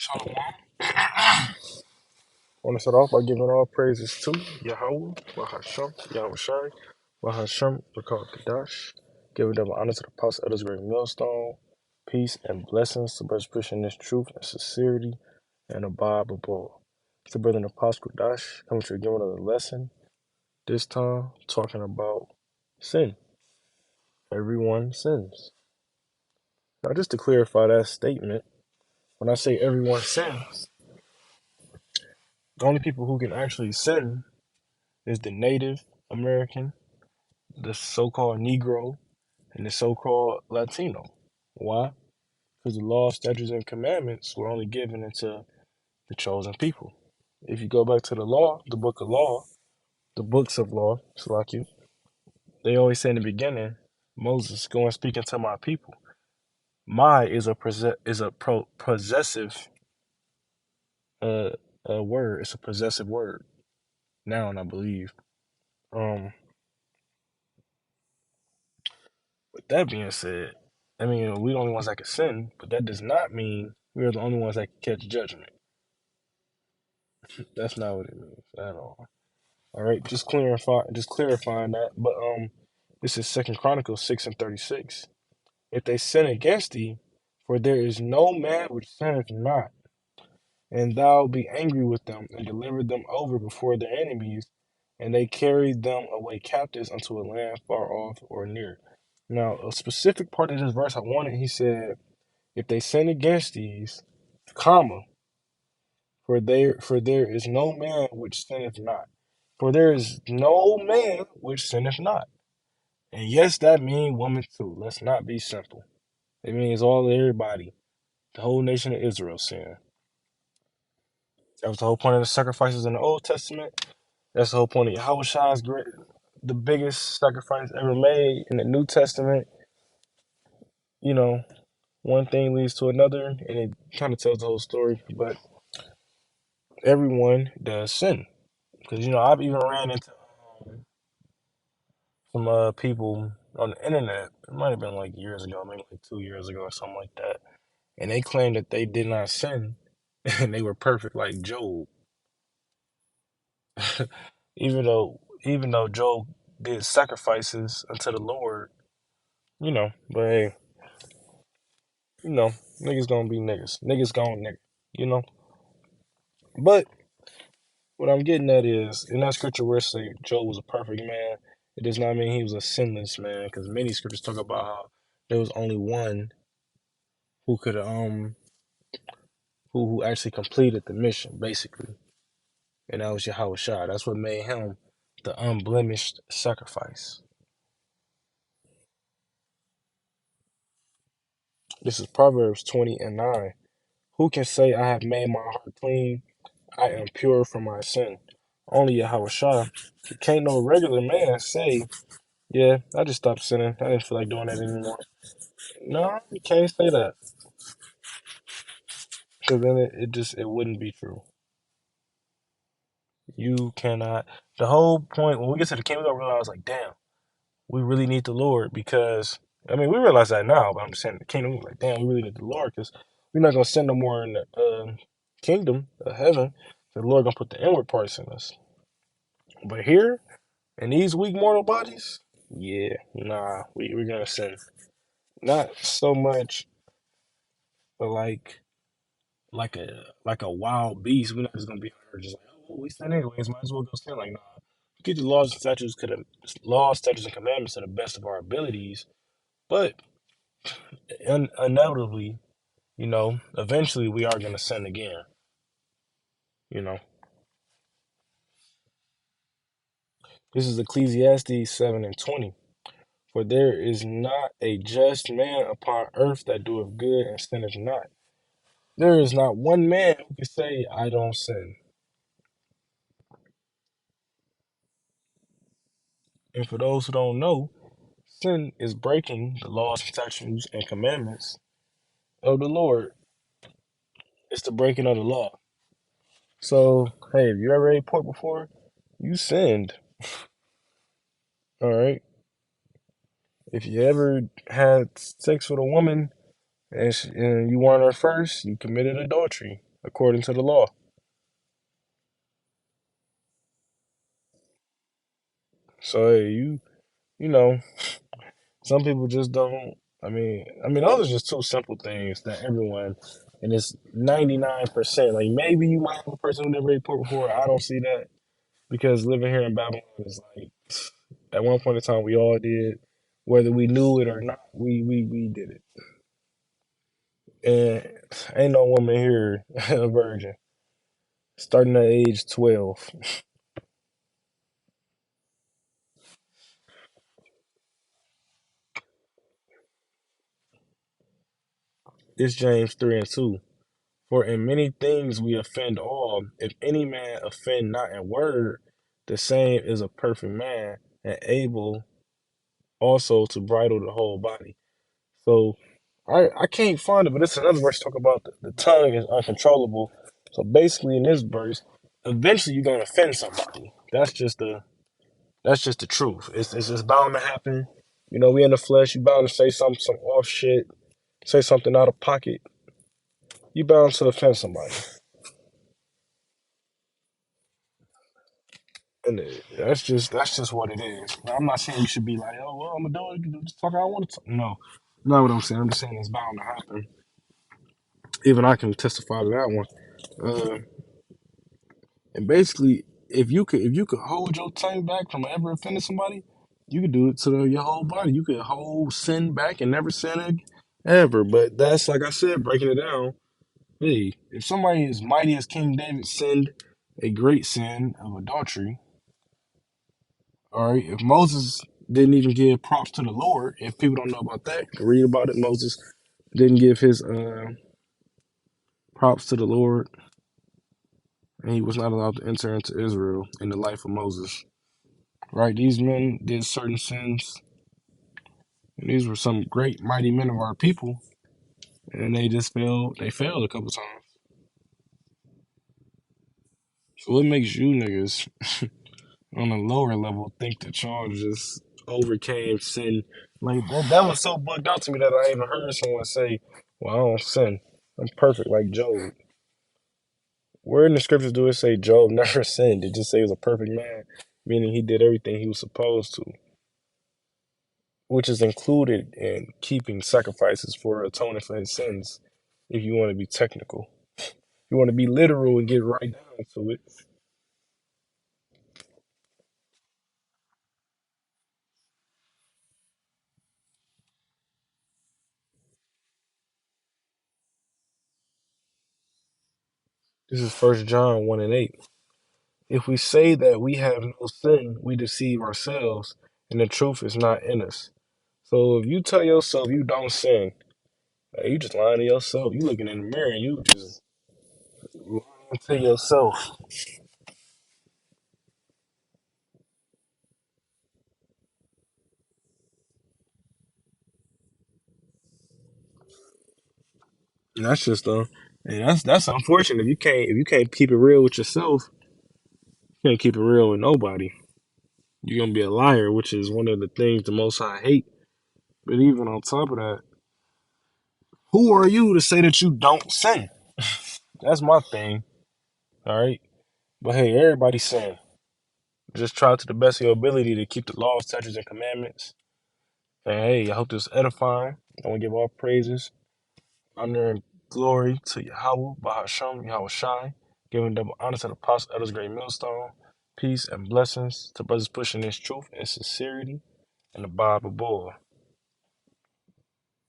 Shalom. I want to start off by giving all praises to Yahweh, Bahasham, Yahweh Shai, Bahasham, Rakal Kadash, giving double honor to the apostle of this great millstone, peace and blessings to brothers pushing this truth and sincerity and abide above. It's the brother Apostle Kadash coming to give another lesson, this time talking about sin. Everyone sins. Now, just to clarify that statement, when I say everyone sins, the only people who can actually sin is the Native American, the so-called Negro, and the so-called Latino. Why? Because the law, statutes, and commandments were only given into the chosen people. If you go back to the law, the book of law, the books of law, Salaki, they always say in the beginning, Moses, go and speak unto my people. My is a possessive uh, word. It's a possessive word. Noun, I believe. Um, With that being said, I mean, we're the only ones that can sin, but that does not mean we're the only ones that can catch judgment. That's not what it means at all. All right, just clarifying that. But this is Second Chronicles 6:36. If they sin against thee, for there is no man which sinneth not, and thou be angry with them, and deliver them over before their enemies, and they carry them away captives unto a land far off or near. Now, a specific part of this verse I wanted, he said, if they sin against these, comma, for there is no man which sinneth not. For there is no man which sinneth not. And yes, that means woman too. Let's not be simple. It means all everybody. The whole nation of Israel sin. That was the whole point of the sacrifices in the Old Testament. That's the whole point of Yahushua's great, the biggest sacrifice ever made in the New Testament. You know, one thing leads to another, and it kind of tells the whole story. But everyone does sin. Because, I've even ran into some people on the internet. It might have been like years ago, maybe like 2 years ago or something like that. And they claimed that they did not sin and they were perfect like Job. even though Job did sacrifices unto the Lord, but hey, niggas gonna be niggas. Niggas gonna nigga, you know. But what I'm getting at is, in that scripture where it say Job was a perfect man, it does not mean he was a sinless man, because many scriptures talk about how there was only one who could who actually completed the mission, basically, and that was Yahweh Shai. That's what made him the unblemished sacrifice. This is Proverbs 20:9. Who can say, I have made my heart clean? I am pure from my sin. Only Yahweh Shai. Can't no regular man say, yeah, I just stopped sinning. I didn't feel like doing that anymore. No, you can't say that. Because then it wouldn't be true. You cannot. The whole point, when we get to the king, we're going to realize, like, damn, we really need the Lord because, I mean, we realize that now, but I'm just saying the kingdom, we're like, damn, we really need the Lord because we're not going to send no more in the kingdom of heaven. The Lord going to put the inward parts in us. But here, in these weak mortal bodies, yeah, nah, we're going to send. Not so much like a wild beast. We're not just going to be out here just like, oh, we sin anyways, might as well go sin. Like, nah. Get the laws, statutes, and commandments to the best of our abilities, but inevitably, eventually we are going to sin again. You know, this is Ecclesiastes 7:20. For there is not a just man upon earth that doeth good and sinneth not. There is not one man who can say, I don't sin. And for those who don't know, sin is breaking the laws, statutes, and commandments of the Lord. It's the breaking of the law. So, hey, if you ever ate pork before, you sinned. All right. If you ever had sex with a woman and you weren't her first, you committed adultery. according to the law. So hey, you know, some people just don't. I mean, those are just two simple things that everyone, and it's 99%. Like maybe you might have a person who never ate pork before. I don't see that because living here in Babylon is like, at one point in time we all did, whether we knew it or not. We did it, and ain't no woman here a virgin starting at age 12. It's James 3:2. For in many things we offend all. If any man offend not in word, the same is a perfect man, and able also to bridle the whole body. So I can't find it, but it's another verse talk about the tongue is uncontrollable. So basically in this verse, eventually you're gonna offend somebody. That's just the truth. It's just bound to happen. You know, we in the flesh, you bound to say some off shit, say something out of pocket. You bound to offend somebody. And that's just what it is. Now, I'm not saying you should be like, oh well, I'm gonna do it. You can do just talk how I want to. No, not what I'm saying. I'm just saying it's bound to happen. Even I can testify to that one. Uh, and basically, if you could hold your tongue back from ever offending somebody, you could do it to your whole body. You could hold sin back and never sin ever. But that's like I said, breaking it down. Hey, if somebody as mighty as King David sinned a great sin of adultery, all right. If Moses didn't even give props to the Lord, if people don't know about that, read about it. Moses didn't give his props to the Lord, and he was not allowed to enter into Israel in the life of Moses. Right? These men did certain sins, and these were some great, mighty men of our people, and they just failed. They failed a couple times. So what makes you niggas on a lower level think that y'all just overcame sin? Like that was so bugged out to me that I even heard someone say, "Well, I don't sin. I'm perfect like Job." Where in the scriptures do it say Job never sinned? It just say he was a perfect man, meaning he did everything he was supposed to, which is included in keeping sacrifices for atoning for his sins. If you want to be technical, you want to be literal and get right down to it. This is First John 1:8. If we say that we have no sin, we deceive ourselves, and the truth is not in us. So if you tell yourself you don't sin, hey, you just lying to yourself. You looking in the mirror and you just lying to yourself. And that's just and that's unfortunate. If you can't keep it real with yourself, you can't keep it real with nobody. You're gonna be a liar, which is one of the things the Most High hate. But even on top of that, who are you to say that you don't sin? That's my thing. All right. But hey, everybody sin. Just try to the best of your ability to keep the laws, statutes, and commandments. And hey, I hope this is edifying. I want to give all praises, honor, and glory to Yahweh, Bahasham, Yahweh Shai, giving double honor to the apostle, elders, great millstone, peace and blessings to brothers pushing this truth and sincerity and the Bible boy.